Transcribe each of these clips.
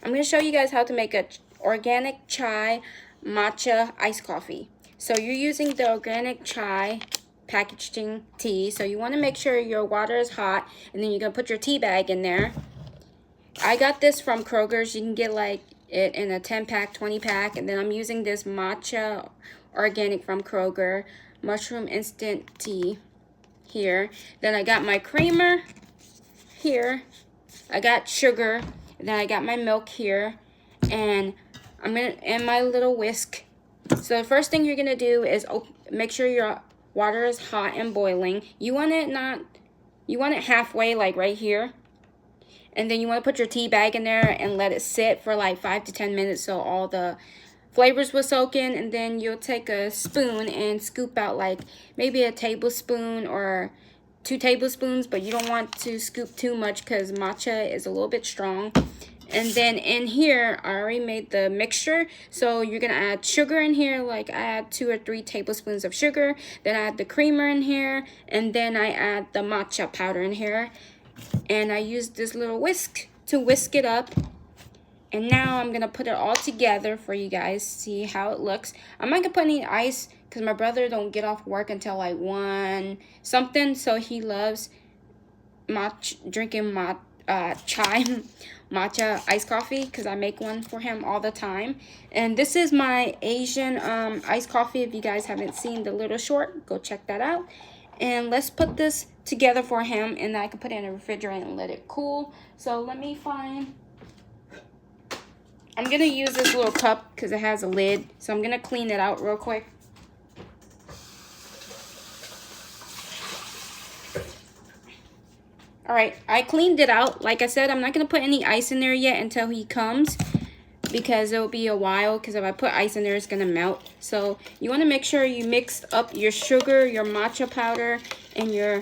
I'm going to show you guys how to make a organic chai matcha iced coffee. So you're using the organic chai packaging tea. So you want to make sure your water is hot, and then you're going to put your tea bag in there. I got this from Kroger's. You can get like it in a 10-pack, 20-pack, and then I'm using this matcha organic from Kroger mushroom instant tea here. Then I got my creamer here. I got sugar. Then I got my milk here, and and my little whisk. So the first thing you're gonna do is make sure your water is hot and boiling. You want it halfway, like right here. And then you want to put your tea bag in there and let it sit for like 5 to 10 minutes so all the flavors will soak in. And then you'll take a spoon and scoop out like maybe a tablespoon or 2 tablespoons, but you don't want to scoop too much because matcha is a little bit strong. And then in here, I already made the mixture. So you're going to add sugar in here. Like I add 2 or 3 tablespoons of sugar. Then I add the creamer in here. And then I add the matcha powder in here. And I use this little whisk to whisk it up. And now I'm going to put it all together for you guys. See how it looks. I'm not going to put any ice because my brother don't get off work until like 1 something. So he loves drinking chai matcha iced coffee because I make one for him all the time. And this is my Asian iced coffee. If you guys haven't seen the little short, go check that out. And let's put this together for him, and I can put it in the refrigerator and let it cool. So let me find, I'm gonna use this little cup because it has a lid. So I'm gonna clean it out real quick. All right, I cleaned it out. Like I said, I'm not gonna put any ice in there yet until he comes, because it'll be a while, because if I put ice in there, it's gonna melt. So you wanna make sure you mix up your sugar, your matcha powder, and your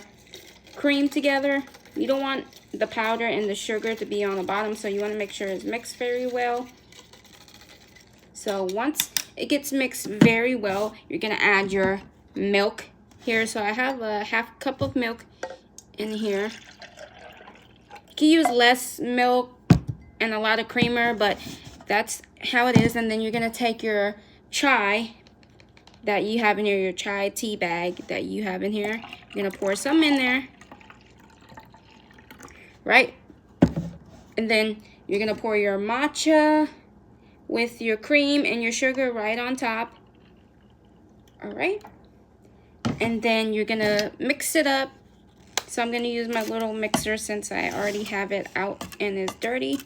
cream together. You don't want the powder and the sugar to be on the bottom, so you wanna make sure it's mixed very well. So once it gets mixed very well, you're gonna add your milk here. So I have a half cup of milk in here. You can use less milk and a lot of creamer, but that's how it is. And then you're gonna take your chai that you have in here, your chai tea bag that you have in here. You're gonna pour some in there, right? And then you're gonna pour your matcha with your cream and your sugar right on top. All right. And then you're gonna mix it up. So I'm gonna use my little mixer since I already have it out and it's dirty.